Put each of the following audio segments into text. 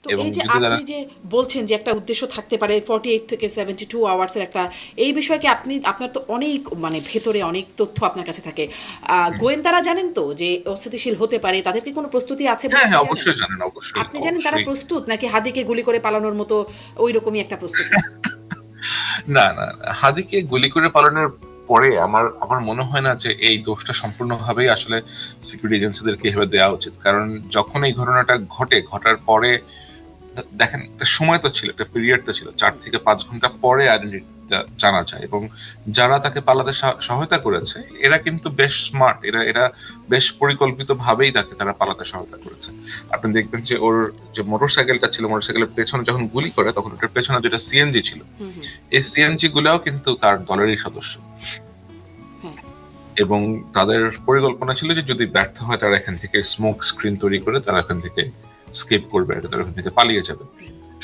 তো এবং এই যে যদি তারা আপনি যে বলছেন যে একটা উদ্দেশ্য থাকতে পারে 48 থেকে 72 আওয়ার্সের একটা, এই বিষয়ে কি আপনি, আপনার তো অনেক মানে ভেতরে অনেক তথ্য আপনার কাছে থাকে, গোয়েন্দারা জানেন তো যে অস্থিতিশীল হতে পারে, তাদের কি কোনো প্রস্তুতি আছে বলে হ্যাঁ আপনি হ্যাঁ জানেন? অবশ্যই জানেন, অবশ্যই আপনি জানেন তারা অবশ্যই। প্রস্তুত নাকি হাদিকে গুলি করে পালানোর মতো ওই রকমই একটা প্রস্তুতি? না না না, হাদিকে গুলি করে পালানোর পরে আমার আমার মনে হয় না যে এই দোষটা সম্পূর্ণভাবেই আসলে সিকিউরিটি এজেন্সিদেরকে এভাবে দেওয়া উচিত। কারণ যখন এই ঘটনাটা ঘটার পরে দেখেন একটা সময় তো ছিল, একটা পিরিয়ড তো ছিল, 4 থেকে 5 ঘন্টা পরে আইডেন্টিটিটা জানা যায়। এবং যারা তাকে পালাতে সহায়তা করেছে এরা কিন্তু বেশ স্মার্ট, এরা এরা বেশ পরিকল্পিত ভাবেই তারা পালাতে সহায়তা করেছে। আপনি দেখবেন যে ওর যে মোটরসাইকেলটা ছিল, মোটরসাইকেলের পেছনে যখন গুলি করে তখন ওটার পেছনে যেটা সিএনজি ছিল, হুম হুম। এই সিএনজি গুলাও কিন্তু তার দলেরই সদস্য। হ্যাঁ। এবং তাদের পরিকল্পনা ছিল যে যদি ব্যর্থ হয় তারা এখান থেকে স্মোক স্ক্রিন তৈরি করে তারা এখান থেকে স্কেপ করবে, তারা এখান থেকে পালিয়ে যাবে।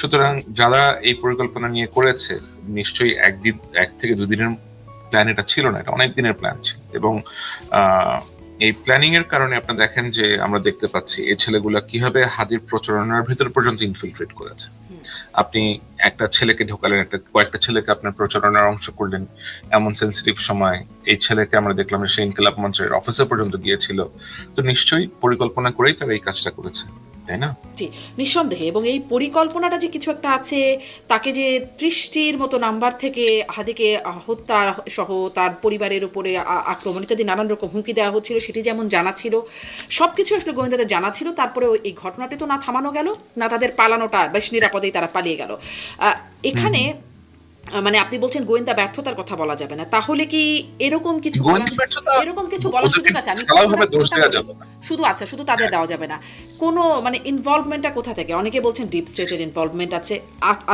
সুতরাং যারা এই পরিকল্পনা নিয়ে করেছে নিশ্চয়ই 1 থেকে 2 দিনের প্ল্যান এটা ছিল না, এটা অনেক দিনের প্ল্যান ছিল। এবং আহ, এই প্ল্যানিং এর কারণে আপনি দেখেন যে আমরা দেখতে পাচ্ছি এই ছেলেগুলা কিভাবে হাদির প্রচারণার ভিতর পর্যন্ত ইনফিলট্রেট করেছে। আপনি একটা ছেলেকে ঢোকালেন, কয়েকটা ছেলেকে আপনার প্রচারণার অংশ করলেন এমন সেন্সিটিভ সময়। এই ছেলেকে আমরা দেখলাম সে ইনকিলাব মঞ্চের অফিসে পর্যন্ত গিয়েছিল। তো নিশ্চয়ই পরিকল্পনা করেই তারা এই কাজটা করেছে, তাই না? জি, নিঃসন্দেহে। এবং এই পরিকল্পনাটা যে কিছু একটা আছে, তাকে যে ৩০টির মতো নাম্বার থেকে হাদিকে হত্যা সহ তার পরিবারের উপরে আক্রমণ ইত্যাদি নানান রকম হুমকি দেওয়া হচ্ছিল, সেটি যেমন জানা ছিল, সব কিছু আসলে গোয়েন্দাদের জানা ছিল। তারপরেও এই ঘটনাটি তো না থামানো গেল, না তাদের পালানোটা বেশ নিরাপদেই তারা পালিয়ে গেল। হুম এখানে হুম। মানে আপনি বলছেন গোয়েন্দা ব্যর্থতার কথা বলা যাবে না, তাহলে কি এরকম কিছু বলার, গোয়েন্দা ব্যর্থতা, এরকম কিছু বলার ওদেরকে সুযোগ আছে? আমি একটু ঢালাও ভাবে পুনরায় দোষ প্রশ্নটা দেওয়া করি। যাবে না। শুধু আচ্ছা, শুধু তাদের দেওয়া যাবে না, কোনো মানে ইনভলভমেন্টটা কোথা থেকে? অনেকে বলছেন ডিপ স্টেটের ইনভলভমেন্ট আছে,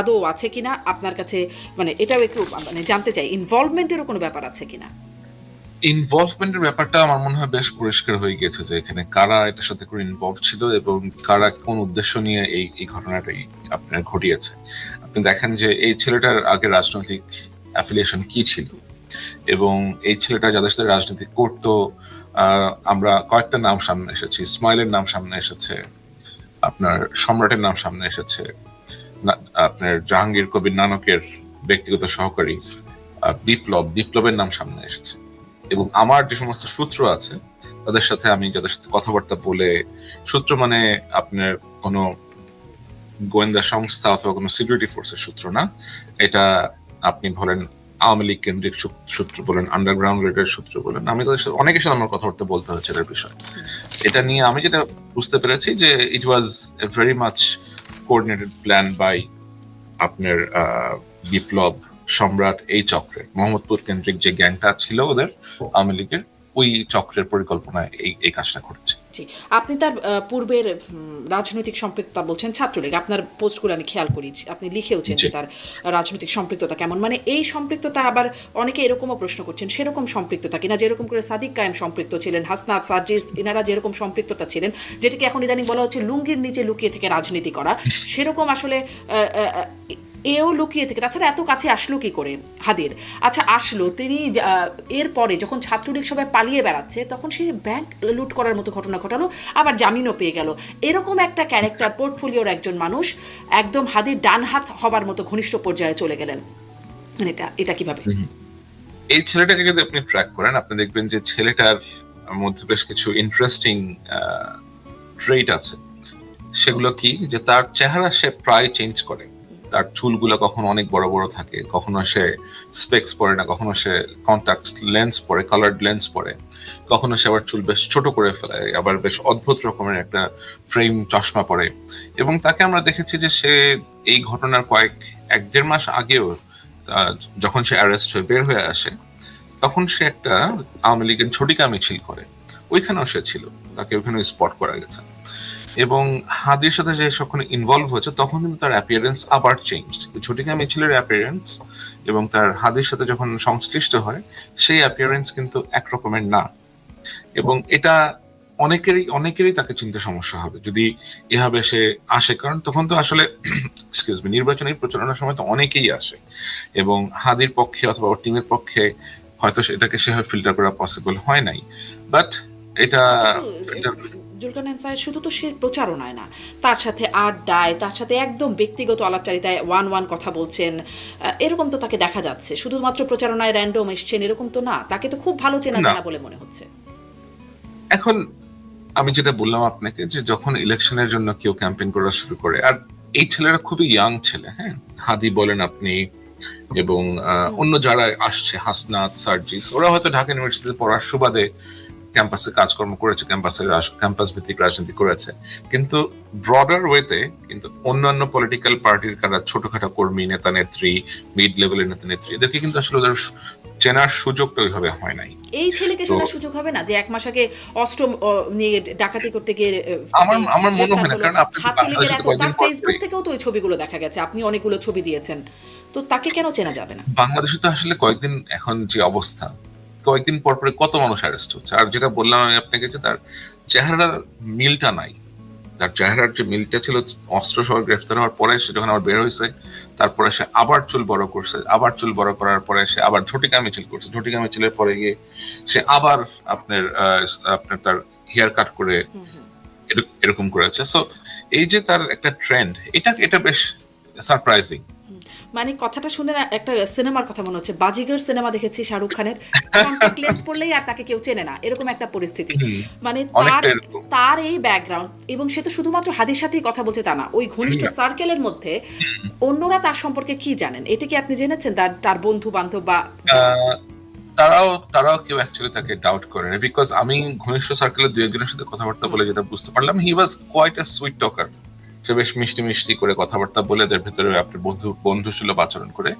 আদৌ আছে কিনা আপনার কাছে, মানে এটাও একটু মানে জানতে চাই, ইনভলভমেন্টেরও কোনো ব্যাপার আছে কিনা? ইনভলভমেন্টের ব্যাপারটা আমার মনে হয় বেশ পরিষ্কার হয়ে গেছে যে এখানে কারা এটার সাথে করে ইনভলভ ছিল এবং কারা কোন উদ্দেশ্য নিয়ে এই এই ঘটনাটাই আপনার ঘটিয়েছে। আপনি দেখেন যে এই ছেলেটার আগে রাজনৈতিক অ্যাফিলিয়েশন কি ছিল, এবং এই ছেলেটা যাদের সাথে রাজনীতি করতো আমরা কয়েকটা নাম সামনে এসেছে, ইসমাইলের নাম সামনে এসেছে, আপনার সম্রাটের নাম সামনে এসেছে, আপনার জাহাঙ্গীর কবির নানকের ব্যক্তিগত সহকারী বিপ্লবের নাম সামনে এসেছে। এবং আমার যে সমস্ত সূত্র আছে তাদের সাথে আমি যাদের সাথে কথাবার্তা বলে, সূত্র মানে আপনার কোনো গোয়েন্দা সংস্থা অথবা কোনো সিকিউরিটি ফোর্সের সূত্র না, এটা আপনি বলেন আওয়ামী লীগ কেন্দ্রিক সূত্র বলেন, আন্ডারগ্রাউন্ড রেডের সূত্র বলেন, আমি তাদের সাথে অনেকের সাথে আমার কথাবার্তা বলতে হয়েছে এটার বিষয়ে। এটা নিয়ে আমি যেটা বুঝতে পেরেছি যে it was a very much coordinated plan by আপনার বিপ্লব, সম্রাট, এই চক্রের মোহাম্মদপুর কেন্দ্রিক যে গ্যাংটা ছিল ওদের আওয়ামী লীগের, ওই চক্রের পরিকল্পনায় এই এই কাজটা করেছে। জি। আপনি তার পূর্বের রাজনৈতিক সম্পৃক্ততা বলছেন ছাত্রলীগ, আপনার পোস্টগুলো আমি খেয়াল করি, আপনি লিখেওছেন জি। যে তার রাজনৈতিক সম্পৃক্ততা কেমন, মানে এই সম্পৃক্ততা আবার অনেকে এরকমও প্রশ্ন করছেন সেরকম সম্পৃক্ততা কিনা, যেরকম করে সাদিক কায়েম সম্পৃক্ত ছিলেন, হাসনাত সার্জিস এনারা যেরকম সম্পৃক্ততা ছিলেন, যেটাকে এখন ইদানিং বলা হচ্ছে লুঙ্গির নিচে লুকিয়ে থেকে রাজনীতি করা, সেরকম আসলে এও লুকিয়ে থেকে, তাছাড়া এত কাছে আসলো কি করে হাদির? আচ্ছা আসলো, তিনি এরপরে যখন ছাত্রলীগ সবাই পালিয়ে বেড়াচ্ছে তখন সে ব্যাংক লুট করার মতো ঘটনা ঘটালো, আবার জামিনও পেয়ে গেল। এরকম একটা ক্যারেক্টার পোর্টফোলিওর একজন মানুষ একদম হাদির ডান হাত হবার মতো ঘনিষ্ঠ পর্যায়ে চলে গেলেন, মানে এটা এটা কিভাবে? হুম। এই ছেলেটাকে যদি আপনি ট্র্যাক করেন আপনি দেখবেন যে ছেলেটার মধ্যে বেশ কিছু ইন্টারেস্টিং ট্রেট আছে। সেগুলো কি, যে তার চেহারা সে প্রায় চেঞ্জ করে। তার চুলগুলো কখনো অনেক বড় বড় থাকে, কখনো সে স্পেক্স পরে না, কখনো সে কন্টাক্ট লেন্স পরে, কালার্ড লেন্স পরে, কখনো সে আবার চুল বেশ ছোট করে ফেলে, আবার বেশ অদ্ভুত রকমের একটা ফ্রেম চশমা পরে। এবং তাকে আমরা দেখেছি যে সে এই ঘটনার 1-1.5 মাস আগেও আহ, যখন সে অ্যারেস্ট হয়ে বের হয়ে আসে তখন সে একটা আওয়ামী লীগের ঝটিকা মিছিল করে, ওইখানেও সে ছিল, তাকে ওইখানে স্পট করা গেছে। এবং হাদির সাথে যে যখন ইনভলভ হয়েছে তখন কিন্তু তার অ্যাপিয়ারেন্স আবার চেঞ্জ, ঝটিকা মিছিলের অ্যাপিয়ারেন্স এবং তার হাদির সাথে যখন সংশ্লিষ্ট হয় সেই অ্যাপিয়ারেন্স কিন্তু একরকমের না। এবং এটা অনেকেরই তাকে চিনতে সমস্যা হবে যদি এভাবে সে আসে, কারণ তখন তো আসলে এক্সকিউজ মি, নির্বাচনী প্রচারণার সময় তো অনেকেই আসে এবং হাদির পক্ষে অথবা ওর টিমের পক্ষে হয়তো এটাকে সেভাবে ফিল্টার করা পসিবল হয় নাই। বাট এটা কিন্তু ফিল্টার। জুলকারনাইন স্যার শুধু তো সে প্রচারণায় না, তার সাথে আড্ডায়, তার সাথে একদম ব্যক্তিগত আলাপচারিতায় ওয়ান কথা বলছেন, এরকম তো তাকে দেখা যাচ্ছে। শুধুমাত্র প্রচারণায় র্যান্ডম এসছেন এরকম তো না, তাকে তো খুব ভালো চেনা জানা বলে মনে হচ্ছে। এখন আমি যেটা বললাম আপনাকে, যে যখন ইলেকশনের জন্য কেউ ক্যাম্পেইন করা শুরু করে, আর এই ছেলেরা খুবই ইয়াং ছেলে, হ্যাঁ, হাদি বলেন আপনি, এবং অন্য যারা আসছে, হাসনাত, সার্জিস, ওরা হয়তো ঢাকা ইউনিভার্সিটিতে পড়ার সুবাদে ক্যাম্পাসে কাজকর্ম করেছে, ক্যাম্পাস ভিত্তিক রাজনীতি করেছে, কিন্তু ব্রডার ওয়েতে কিন্তু অন্যান্য পলিটিক্যাল পার্টির কারা ছোটখাটো কর্মী, নেতা নেত্রী, মিড লেভেলের নেতা নেত্রী, এদেরকে কিন্তু আসলে ওদের চেনার সুযোগটা ওইভাবে হয় নাই। এই ছেলেকে চেনার সুযোগ হবে না যে এক মাস আগে অস্ত্র নিয়ে ডাকাতি করতে গিয়ে আমার মনে হয় না, কারণ আপনি তার ফেসবুক থেকেও তো ওই ছবিগুলো দেখা গেছে, আপনি অনেকগুলো ছবি দিয়েছেন, তো তাকে কেন চেনা যাবে না? বাংলাদেশে তো আসলে কয়েকদিন, এখন যে অবস্থা, কয়েকদিন পর পরে কত মানুষ অ্যারেস্ট হচ্ছে, আর যেটা বললাম আমি আপনাকে, যে তার চেহারার মিলটা নাই। তার চেহারার যে মিলটা ছিল অস্ত্র সহ গ্রেফতার হওয়ার পরে, সে যখন আবার বের হয়েছে, তারপরে সে আবার চুল বড় করছে, আবার চুল বড় করার পরে সে আবার ঝটিকা মিছিল করছে, ঝটিকা মিছিলের পরে গিয়ে সে আবার আপনার তার হেয়ার কাট করে এরকম করেছে। সো এই যে তার একটা ট্রেন্ড, এটা বেশ সারপ্রাইজিং। মানে কথাটা শুনে না একটা সিনেমার কথা মনে হচ্ছে, বাজিগর সিনেমা দেখেছি শাহরুখ খানের, লেন্স পড়লেই আর তাকে কেউ চেনে না, এরকম একটা পরিস্থিতি। মানে তার এই ব্যাকগ্রাউন্ড, এবং সে তো শুধুমাত্র হাদির সাথেই কথা বলছে তা না, ওই ঘনিষ্ঠ সার্কেলের মধ্যে অন্যরা তার সম্পর্কে কি জানেন, এটা কি আপনি জেনেছেন? তার বন্ধু বান্ধব বা তারাও কেউ অ্যাকচুয়ালি তাকে ডাউট করে, বিকজ আমি ঘনিষ্ঠ সার্কেলের দুই একজনের সাথে কথাবার্তা বলে যেটা বুঝতে পারলাম, he was quite a sweet talker. সে বেশ মিষ্টি মিষ্টি করে কথাবার্তা বলে এদের ভেতরে আপনার বন্ধুসুলভ আচরণ করে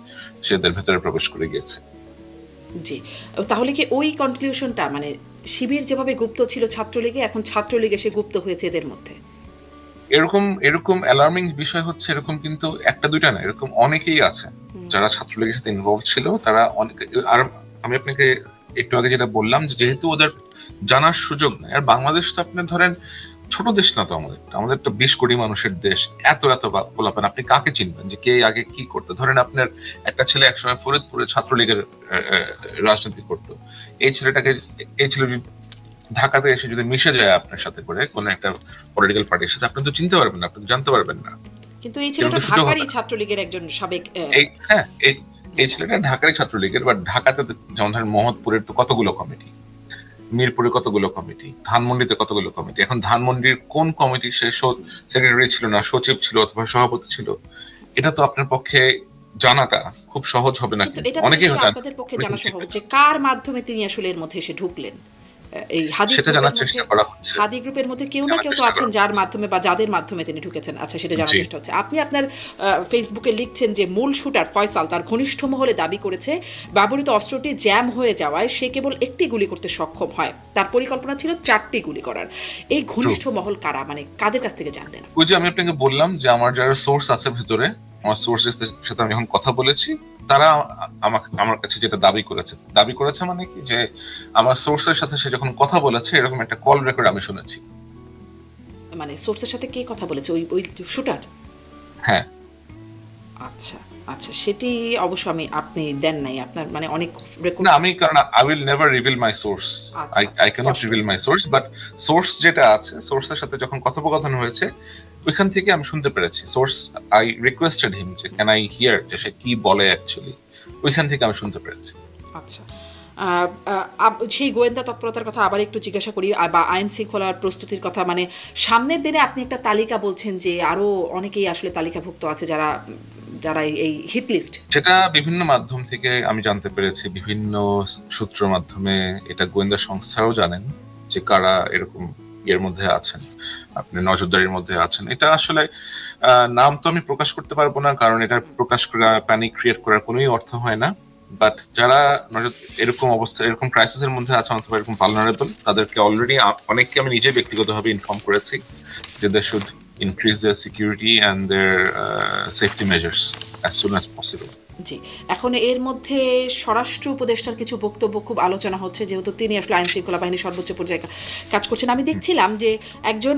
সে এদের ভেতরে প্রবেশ করে গিয়েছে। জি, তাহলে কি ওই কনক্লুশনটা, মানে শিবির যেভাবে গুপ্ত ছিল ছাত্রলীগে, এখন ছাত্রলীগে সে গুপ্ত হয়েছে এদের মধ্যে? এরকম অ্যালার্মিং বিষয় হচ্ছে, এরকম কিন্তু একটা দুইটা না, এরকম অনেকেই আছে যারা ছাত্রলীগের সাথে ইনভলভ ছিল। তারা অনেক, আর আমি আপনাকে একটু আগে যেটা বললাম, যেহেতু ওদের জানার সুযোগ নেই, আর বাংলাদেশ তো আপনি ধরেন ছোট দেশ না, তো আমাদের একটা 20 কোটি মানুষের দেশ, এত বলাবেন, আপনি কাকে চিনবেন যে কে আগে কি করতো? ধরেন আপনার একটা ছেলে একসময় ফরিদপুরে ছাত্রলীগের রাজনীতি করতো, এই ছেলে ঢাকাতে এসে যদি মিশে যায় আপনার সাথে করে কোন একটা পলিটিক্যাল পার্টির সাথে, আপনি তো চিনতে পারবেন না, আপনি তো জানতে পারবেন না। কিন্তু এই ছেলেটা ঢাকারই ছাত্রলীগের একজন সাবেক, হ্যাঁ, এই ছেলেটা ঢাকারই ছাত্রলীগের, বা ঢাকাতে যেমন ধরেন মোহাম্মদপুরের তো কতগুলো কমিটি, মিরপুরে কতগুলো কমিটি, ধানমন্ডিতে কতগুলো কমিটি। এখন ধানমন্ডির কোন কমিটি সে সেক্রেটারি ছিল না, সচিব ছিল অথবা সভাপতি ছিল, এটা তো আপনার পক্ষে জানাটা খুব সহজ হবে না। অনেকেই আপনাদের পক্ষে জানা সহজ যে কার মাধ্যমে তিনি আসলে এর মধ্যে এসে ঢুকলেন। এই সেটা জানার চেষ্টা করা হচ্ছে। হাদি গ্রুপের মধ্যে কেউ না কেউ তো আছেন যার মাধ্যমে বা যাদের মাধ্যমে তিনি ঢুকেছেন, আচ্ছা সেটা জানার চেষ্টা হচ্ছে। আপনি আপনার ফেসবুকে লিখছেন যে মূল শুটার ফয়সাল তার ঘনিষ্ঠ মহলে দাবি করেছে ব্যবহৃত অস্ত্রটি জ্যাম হয়ে যাওয়ায় সে কেবল একটি গুলি করতে সক্ষম হয়, তার পরিকল্পনা ছিল 4টি গুলি করার। এই ঘনিষ্ঠ মহল কারা, মানে কাদের কাছ থেকে জানলেন? ওই যে আমি আপনাকে বললাম যে আমার যারা সোর্স আছে ভেতরে, আমার সোর্সেসদের সাথে আমি যখন কথা বলেছি, তারা আমার কাছে যেটা দাবি করেছে মানে কি, যে আমার সোর্সের সাথে সে যখন কথা বলেছে, এরকম একটা কল রেকর্ড আমি শুনেছি। মানে সোর্সের সাথে কে কথা বলেছে? ওই শুটার? হ্যাঁ। আচ্ছা আচ্ছা, সেটি অবশ্য আপনি দেন নাই আপনার, মানে অনেক রেকর্ড না, আমি কারণ I will never reveal my source, I can't reveal my source, but source যেটা আছে, সোর্সের সাথে যখন কথোপকথন হয়েছে, ওইখান থেকে আমি শুনতে পেরেছি। সোর্স, আই রিকোয়েস্টেড হিম যে ক্যান আই হিয়ার, যে সে কি বলে অ্যাকচুয়ালি, ওইখান থেকে আমি শুনতে পেরেছি। আচ্ছা, সেই গোয়েন্দা তৎপরতার কথা আবার একটু জিজ্ঞাসা করি, বা আইন শৃঙ্খলার প্রস্তুতির কথা। মানে সামনের দিনে আপনি একটা তালিকা বলছেন যে আরো অনেকেই আসলে তালিকাভুক্ত আছে যারা এই হিট লিস্ট, যেটা বিভিন্ন মাধ্যম থেকে আমি জানতে পেরেছি, বিভিন্ন সূত্র মাধ্যমে, এটা গোয়েন্দা সংস্থাও জানেন যে কারা এরকম এর মধ্যে আছেন, আপনি নজরদারির মধ্যে আছেন। এটা আসলে নাম তো আমি প্রকাশ করতে পারবো না, কারণ এটা প্রকাশ করা প্যানিক ক্রিয়েট করার কোনোই অর্থ হয় না। বাট যারা এরকম অবস্থা, এরকম ক্রাইসিসের মধ্যে আছেন অথবা এরকম ভালনারেবল, তাদেরকে অলরেডি অনেককে আমি নিজে ব্যক্তিগতভাবে ইনফর্ম করেছি যে they should increase their security and their safety measures as soon as possible. জি, এখন এর মধ্যে স্বরাষ্ট্র উপদেষ্টার কিছু বক্তব্য খুব আলোচনা হচ্ছে, যেহেতু তিনি আসলে আইন শৃঙ্খলা বাহিনীর সর্বোচ্চ পর্যায়ে কাজ করছেন। আমি দেখছিলাম যে একজন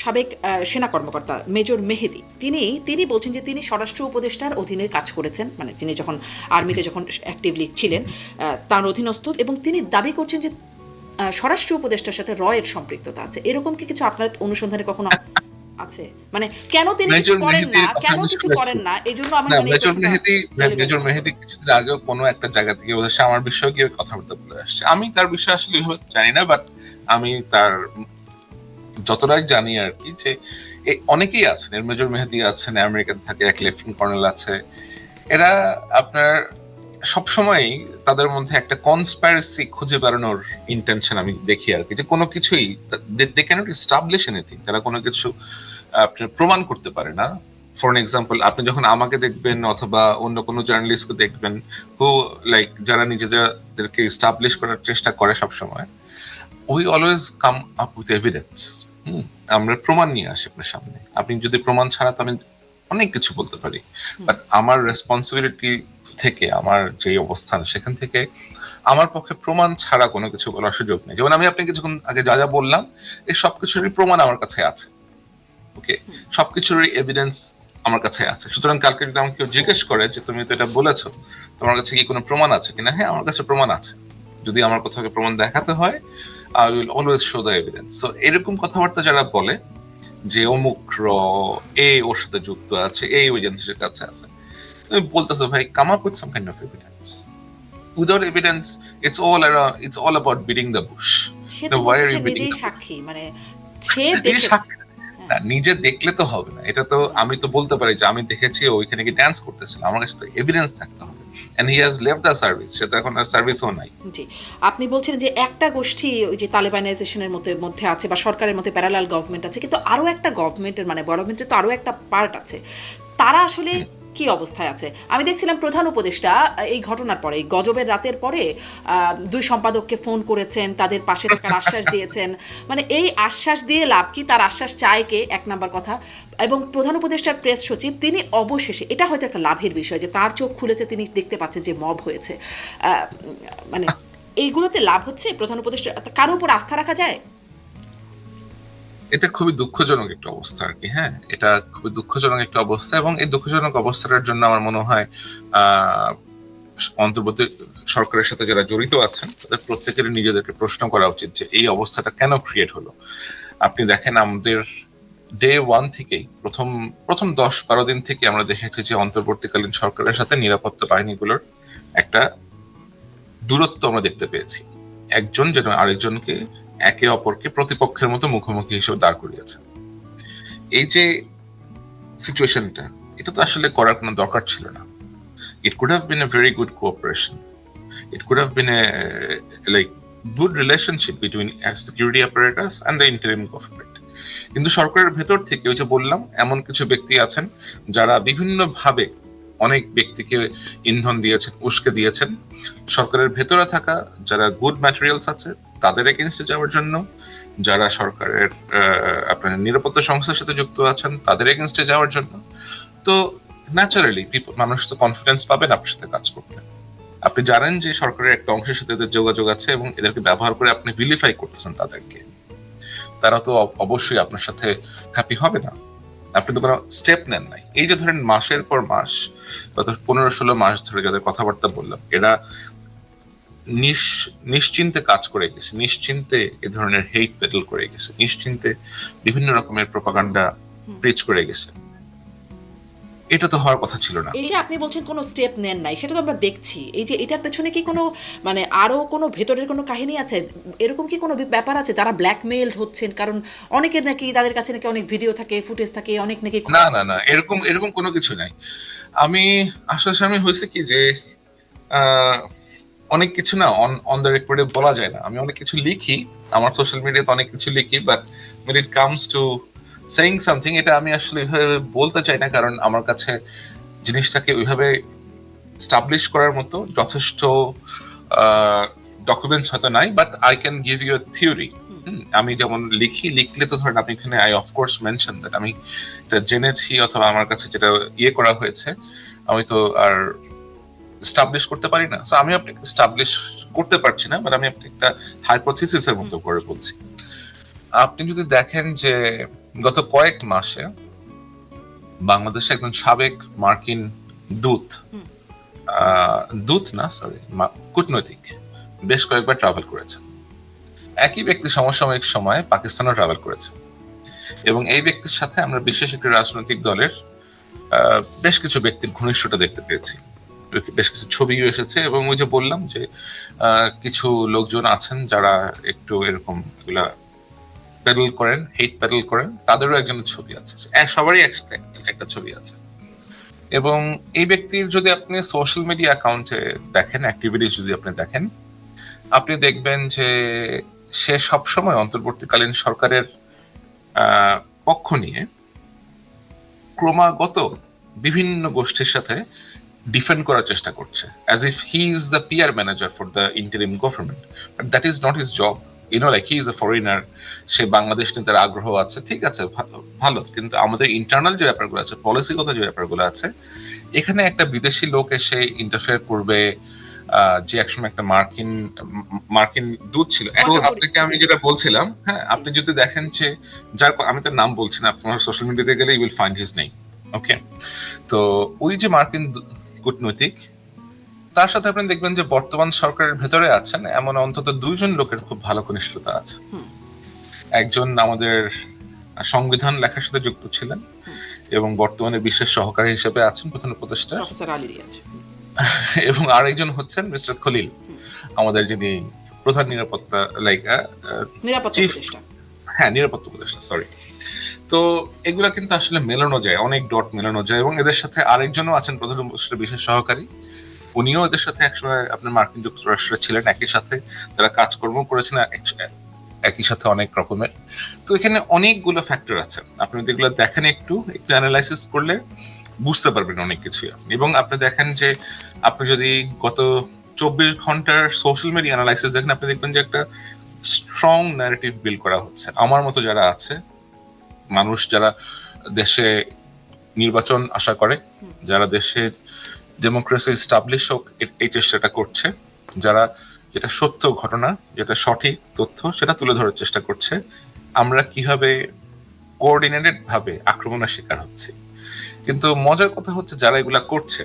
সাবেক সেনা কর্মকর্তা মেজর মেহেদি, তিনি বলছেন যে তিনি স্বরাষ্ট্র উপদেষ্টার অধীনে কাজ করেছেন, মানে তিনি যখন আর্মিতে যখন অ্যাক্টিভলি ছিলেন তার অধীনস্থ, এবং তিনি দাবি করছেন যে স্বরাষ্ট্র উপদেষ্টার সাথে রয়ের সম্পৃক্ততা আছে, এরকম কি কিছু আপনার অনুসন্ধানে কখনো আছে? মানে কেন তিনি কিছু করেন না এই জন্য আমার মানে মেজর মেহেদী কিছুদিন আগেও কোনো একটা জায়গা থেকে বলেছে আমার বিষয়ে কেউ কথাবার্তা বলে আসছে। আমি তার বিষয়ে আসলে জানি না, বাট আমি তার যতটাই জানি আর কি, যে অনেকেই আছেন, মেজর মেহেদী আছেন, আমেরিকাতে থাকে, এক লেফটেন্যান্ট কর্নেল আছে, এরা আপনার সবসময় তাদের মধ্যে একটা কনস্পাইরেসি খুঁজে বেড়ানোর ইন্টেনশন আমি দেখি আর কি, যে কোনো কিছুই দে ক্যানট এস্টাবলিশ এনিথিং, তারা কোনো কিছু আপনার প্রমাণ করতে পারে না। ফর এক্সাম্পল, আপনি যখন আমাকে দেখবেন অথবা অন্য কোনো জার্নালিস্টকে দেখবেন হু লাইক যারা নিজেদেরকে এস্টাবলিশ করার চেষ্টা করে সবসময়, we always come up with evidence. আমরা প্রমাণ নিয়ে আসি আপনার সামনে। আপনি যদি প্রমাণ ছাড়া, তো আমি অনেক কিছু বলতে পারি, বাট আমার রেসপন্সিবিলিটি থেকে, আমার যে অবস্থান সেখান থেকে আমার পক্ষে প্রমাণ ছাড়া কোনো কিছু বলার সুযোগ নেই। যেমন আমি আপনি কিছুক্ষণ আগে যা যা বললাম, এই সবকিছুরই প্রমাণ আমার কাছে আছে। ওকে, সবকিছুরই এভিডেন্স আমার কাছে আছে। সুতরাং কালকে যদি আমাকে কেউ জিজ্ঞেস করে যে তুমি তো এটা বলেছো, তোমার কাছে কি কোনো প্রমাণ আছে কিনা, হ্যাঁ, আমার কাছে প্রমাণ আছে। যদি আমার কোথাও প্রমাণ দেখাতে হয়, I will always show the evidence. So এরকম কথাবার্তা যারা বলে যে অমুক ওর সাথে যুক্ত আছে, এই এজেন্সির কাছে আছে, তুমি বলতেছো ভাই, come up with some kind of evidence. Without evidence it's all about beating the bush. সে তো নিজেই সাক্ষী, মানে সে নিজে দেখলে তো হবে না। এটা তো আমি তো বলতে পারি যে আমি দেখেছি ওইখানে কি ড্যান্স করতেছিল, আমার কাছে তো এভিডেন্স থাকতে হবে। And he has left the service, সেটা এখন আর সার্ভিসও নাই। জি, আপনি বলছেন যে একটা গোষ্ঠী ওই যে তালেবানাইজেশনের মধ্যে আছে, বা সরকারের মধ্যে প্যারালাল গভর্নমেন্ট আছে, কিন্তু আরো একটা গভর্নমেন্টের, মানে গভর্নমেন্টের তো আরো একটা পার্ট আছে, তারা আসলে কি অবস্থায় আছে? আমি দেখছিলাম প্রধান উপদেষ্টা এই ঘটনার পরে, গজবের রাতের পরে দুই সম্পাদককে ফোন করেছেন, তাদের পাশে থাকার আশ্বাস দিয়েছেন। মানে এই আশ্বাস দিয়ে লাভ কি? তার আশ্বাস চায় কে, এক নাম্বার কথা। এবং প্রধান উপদেষ্টার প্রেস সচিব, তিনি অবশেষে, এটা হয়তো একটা লাভের বিষয় যে তার চোখ খুলেছে, তিনি দেখতে পাচ্ছেন যে মব হয়েছে। মানে এইগুলোতে লাভ হচ্ছে প্রধান উপদেষ্টা, কারো উপর আস্থা রাখা যায়? এটা খুবই দুঃখজনক একটা অবস্থা আর কি। হ্যাঁ, এটা খুবই দুঃখজনক একটা অবস্থা, এবং এই দুঃখজনক অবস্থাটার জন্য আমার মনে হয় অন্তর্বর্তী সরকারের সাথে যারা জড়িত আছেন, তাদের প্রত্যেকেরই নিজেদেরকে প্রশ্ন করা উচিত যে এই অবস্থাটা কেন ক্রিয়েট হলো। আপনি দেখেন, আমাদের ডে ওয়ান থেকেই, প্রথম 10-12 দিন থেকে আমরা দেখেছি যে অন্তর্বর্তীকালীন সরকারের সাথে নিরাপত্তা বাহিনীগুলোর একটা দূরত্ব আমরা দেখতে পেয়েছি। একজন যেন আরেকজনকে, একে অপরকে প্রতিপক্ষের মতো মুখোমুখি হিসেবে দাঁড় করিয়েছে। এই যে সিচুয়েশনটা, এটা তো আসলে করার কোনো দরকার ছিল না। It could have been a very good cooperation. It could have been a good relationship between a security apparatus and the interim government. কিন্তু সরকারের ভেতর থেকে, ওই যে বললাম, এমন কিছু ব্যক্তি আছেন যারা বিভিন্ন ভাবে অনেক ব্যক্তিকে ইন্ধন দিয়েছেন, উস্কে দিয়েছেন। সরকারের ভেতরে থাকা যারা গুড ম্যাটেরিয়ালস আছে, তাদের এগেইনস্টে যাওয়ার জন্য, যারা সরকারের আপনার নিরাপত্তা সংস্থার সাথে যুক্ত আছেন, তাদের এগেইনস্টে যাওয়ার জন্য। তো ন্যাচারালি মানুষ তো কনফিডেন্স পাবেন আপনার সাথে কাজ করতে। আপনি জানেন যে সরকারের একটা অংশের সাথে এদের যোগাযোগ আছে, এবং এদেরকে ব্যবহার করে আপনি ভিলিফাই করতেছেন তাদেরকে। তারা তো অবশ্যই আপনার সাথে হ্যাপি হবে না। আপনি তো কোনো স্টেপ নেন নাই। এই যে ধরেন মাসের পর মাস, গত 15-16 মাস ধরে যাদের কথাবার্তা বললাম, এরা নিশ্চিন্তে কাজ করে গেছে, নিশ্চিন্তে এ ধরনের হেট ব্যাটল করে গেছে, নিশ্চিন্তে বিভিন্ন রকমের প্রপাগান্ডা প্রিচ করে গেছে। এটা তো হওয়ার কথা ছিল না। এই যে আপনি বলছেন কোনো স্টেপ নেন নাই, সেটা তো আমরা দেখছি। এই যে এটার পেছনে কি কোনো, মানে আরো কোনো ভেতরের কোনো কাহিনী আছে? এরকম কি কোনো ব্যাপার আছে তারা ব্ল্যাকমেইলড হচ্ছেন? কারণ অনেকের নাকি, তাদের কাছে নাকি অনেক ভিডিও থাকে, ফুটেজ থাকে, অনেক নাকি। না, এরকম কোনো কিছু নাই। আমি আসলে হয়েছে কি যে অনেক কিছু না অন দ্য রেকর্ডে বলা যায় না। আমি অনেক কিছু লিখি, আমার সোশ্যাল মিডিয়াতে অনেক কিছু লিখি, but when it comes to saying something, এটা আমি আসলে ওইভাবে বলতে চাই না, কারণ আমার কাছে জিনিসটাকে ওইভাবে স্টাবলিশ করার মতো যথেষ্ট ডকুমেন্টস হয়তো নাই, but I can give you a theory. আমি যেমন লিখলে তো ধরেন আপনি এখানে আই অফকোর্স মেনশন দ্যাট আমি এটা জেনেছি, অথবা আমার কাছে যেটা করা হয়েছে, আমি তো আর স্টাবলিশ করতে পারি না। সো আমি আপনাকে স্টাবলিশ করতে পারছি না, বাট আমি আপনাকে একটা হাইপোথিসিসের মতো করে বলছি। আপনি যদি দেখেন যে গত কয়েক মাসে বাংলাদেশে একজন সাবেক মার্কিন কূটনৈতিক বেশ কয়েকবার ট্রাভেল করেছেন। একই ব্যক্তি সমসাময়িক সময়ে পাকিস্তানও ট্রাভেল করেছে, এবং এই ব্যক্তির সাথে আমরা বিশেষ একটি রাজনৈতিক দলের বেশ কিছু ব্যক্তির ঘনিষ্ঠতা দেখতে পেয়েছি, বেশ কিছু ছবিও এসেছে, এবং ওই যে বললাম যে কিছু লোকজন আছেন যারা একটু এরকম এগুলা প্যাডেল করেন, হেট প্যাডেল করেন, তাদেরও একজনের ছবি আছে, সবারই একসাথে একটা ছবি আছে। এবং এই ব্যক্তির যদি আপনি সোশ্যাল মিডিয়া অ্যাকাউন্টে দেখেন, অ্যাক্টিভিটি যদি আপনি দেখেন, আপনি দেখবেন যে সে সবসময় অন্তর্বর্তীকালীন সরকারের পক্ষ নিয়ে ক্রমাগত বিভিন্ন গোষ্ঠীর সাথে ডিফেন্ড করার চেষ্টা করছে, as if he is the PR manager for the interim government, but that is not his job. Like he is a foreigner, সে বাংলাদেশ নিয়ে তার আগ্রহ আছে, ঠিক আছে, ভালো, কিন্তু আমাদের ইন্টারনাল যে ব্যাপারগুলো আছে, পলিসিগত যে ব্যাপারগুলো আছে, এখানে একটা বিদেশি লোক এসে ইন্টারফেয়ার করবে, যে একসময় একটা মার্কিন দূত ছিল। এখন আপনাকে আমি যেটা বলছিলাম, হ্যাঁ, আপনি যদি দেখেন যে আমি তার নাম বলছি না, আপনার সোশ্যাল মিডিয়াতে গেলে you will find his name, okay. তো ওই যে মার্কিন কূটনৈতিক, তার সাথে আপনি দেখবেন যে বর্তমান সরকারের ভেতরে আছেন এমন অন্তত 2 জন লোকের খুব ভালো ঘনিষ্ঠতা আছে। একজন আমাদের সংবিধান লেখার সাথে যুক্ত ছিলেন এবং বর্তমানে বিশেষ সহকারী হিসেবে আছেন প্রধান উপদেষ্টা, এবং আরেকজন হচ্ছেন মিস্টার খলিল, আমাদের যিনি প্রধান নিরাপত্তা নিরাপত্তা উপদেষ্টা, সরি। তো এগুলা কিন্তু আসলে মেলানো যায়, অনেক ডট মেলানো যায়, এবং এদের সাথে আরেকজনও আছেন প্রধান উপদেষ্টা বিশেষ সহকারী, উনিও এদের সাথে একসময় আপনার মার্কিন যুক্তরাষ্ট্রে ছিলেন, একই সাথে তারা কাজকর্ম করেছেন একই সাথে অনেক রকমের। তো এখানে অনেকগুলো ফ্যাক্টর আছে, আপনি যদি এগুলো দেখেন একটু অ্যানালাইসিস করলে বুঝতে পারবেন অনেক কিছুই। এবং আপনি দেখেন যে আপনি যদি গত 24 ঘন্টার সোশ্যাল মিডিয়া অ্যানালাইসিস দেখেন, আপনি দেখবেন যে একটা স্ট্রং ন্যারেটিভ বিল্ড করা হচ্ছে। আমার মতো যারা আছে মানুষ, যারা দেশে নির্বাচন আশা করে, যারা দেশের ডেমোক্রেসি স্টাবলিশ হোক এই চেষ্টাটা করছে, যারা যেটা সত্য ঘটনা, যেটা সঠিক তথ্য সেটা তুলে ধরার চেষ্টা করছে, আমরা কিভাবে কোঅর্ডিনেটেড ভাবে আক্রমণের শিকার হচ্ছি। কিন্তু মজার কথা হচ্ছে যারা এগুলা করছে,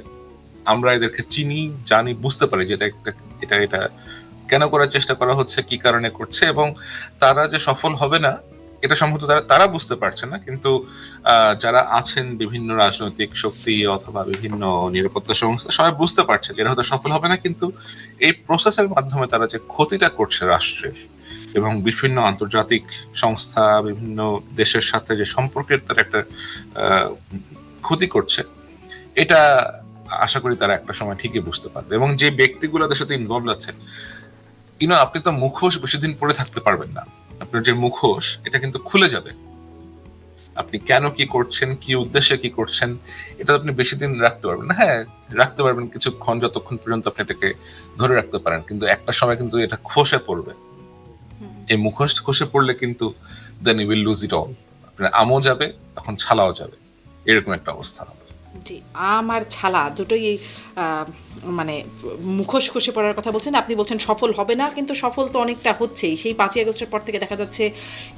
আমরা এদেরকে চিনি, জানি, বুঝতে পারি যে এটা কেন করার চেষ্টা করা হচ্ছে, কি কারণে করছে, এবং তারা যে সফল হবে না এটা সম্ভবত তারা বুঝতে পারছে না। কিন্তু যারা আছেন বিভিন্ন রাজনৈতিক শক্তি অথবা বিভিন্ন নিরাপত্তা সংস্থা, সবাই বুঝতে পারছে যে এরা হয়তো সফল হবে না, কিন্তু এই প্রসেসের মাধ্যমে তারা যে ক্ষতিটা করছে রাষ্ট্রের এবং বিভিন্ন আন্তর্জাতিক সংস্থা, বিভিন্ন দেশের সাথে যে সম্পর্কের তারা একটা ক্ষতি করছে, এটা আশা করি তারা একটা সময় ঠিকই বুঝতে পারবে। এবং যে ব্যক্তিগুলো তাদের সাথে ইনভলভ আছে, আপনি তো মুখোশ বেশি দিন পরে থাকতে পারবেন না, আপনার যে মুখোশ এটা কিন্তু খুলে যাবে। আপনি কেন কি করছেন, কি উদ্দেশ্যে কি করছেন, এটা আপনি বেশি দিন রাখতে পারবেন না। হ্যাঁ, রাখতে পারবেন কিছুক্ষণ, যতক্ষণ পর্যন্ত আপনি এটাকে ধরে রাখতে পারেন, কিন্তু একটা সময় কিন্তু এটা খসে পড়বে। এই মুখোশ খসে পড়লে কিন্তু then you will lose it all. আপনার আমও যাবে, তখন ছালাও যাবে, এরকম একটা অবস্থা হবে। জি, আম আর ছালা দুটোই মানে মুখোশ খসে পড়ার কথা বলছেন। আপনি বলছেন সফল হবে না, কিন্তু সফল তো অনেকটা হচ্ছেই। সেই 5ই আগস্টের পর থেকে দেখা যাচ্ছে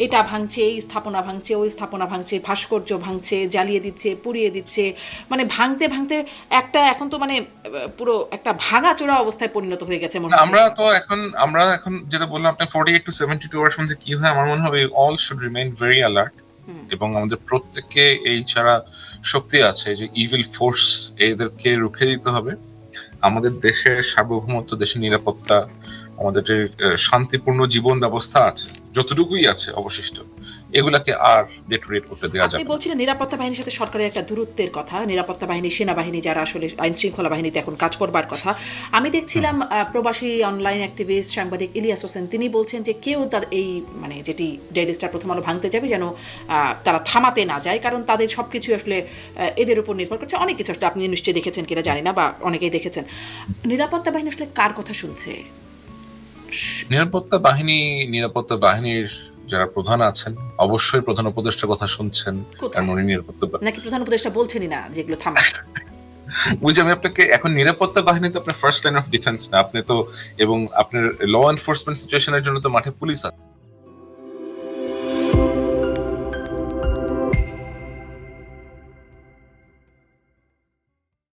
এটা ভাঙছে, এই স্থাপনা ভাঙছে, ওই স্থাপনা ভাঙছে, ভাস্কর্য ভাঙছে, জ্বালিয়ে দিচ্ছে, পুড়িয়ে দিচ্ছে, মানে ভাঙতে ভাঙতে একটা এখন তো মানে পুরো একটা ভাঙাচোরা অবস্থায় পরিণত হয়ে গেছে। আমরা এখন যেটা বললাম, আপনার 48 to 72 আওয়ার্স মধ্যে কি হয়, আমার মনে হয় all should remain very alert, এবং আমাদের প্রত্যেককে এই ছাড়া শক্তি আছে যে ইভিল ফোর্স, এদেরকে রুখে দিতে হবে। আমাদের দেশের সার্বভৌমত্ব, দেশের নিরাপত্তা, আমাদের যে শান্তিপূর্ণ জীবন ব্যবস্থা আছে, যতটুকুই আছে অবশিষ্ট, এগুলাকে আর ডেটোরেট করতে দেওয়া যাবে না। আপনি বলছিলেন নিরাপত্তা বাহিনীর সাথে সরকারের একটা দূরত্বের কথা, নিরাপত্তা বাহিনী, সেনাবাহিনী যারা আসলে আইন শৃঙ্খলা বাহিনীতে এখন কাজ করবার কথা। আমি দেখছিলাম প্রবাসী অনলাইন অ্যাক্টিভিস্ট সাংবাদিক ইলিয়াস হোসেন, তিনি বলছেন যে কেউ তার এই মানে যেটি ডেইলি স্টার প্রথম আলো ভাঙতে যাবে যেন তারা থামাতে না যায়, কারণ তাদের সবকিছু আসলে এদের উপর নির্ভর করছে। অনেক কিছু আসলে আপনি নিশ্চয়ই দেখেছেন কিনা জানি না, বা অনেকেই দেখেছেন। নিরাপত্তা বাহিনী আসলে কার কথা শুনছে? নিরাপত্তা বাহিনীর যারা প্রধান আছেন অবশ্যই প্রধান উপদেষ্টার কথা শুনছেন, কারণ উনি নিরাপত্তা, নাকি প্রধান উপদেষ্টা বলছেনই না যেগুলো থামা? বুঝি আমি আপনাকে, এখন নিরাপত্তা বাহিনী তো আপনার ফার্স্ট লাইন অফ ডিফেন্স না, আপনি তো, এবং আপনার ল এনফোর্সমেন্ট সিচুয়েশনের জন্য তো মাঠে পুলিশ আছে।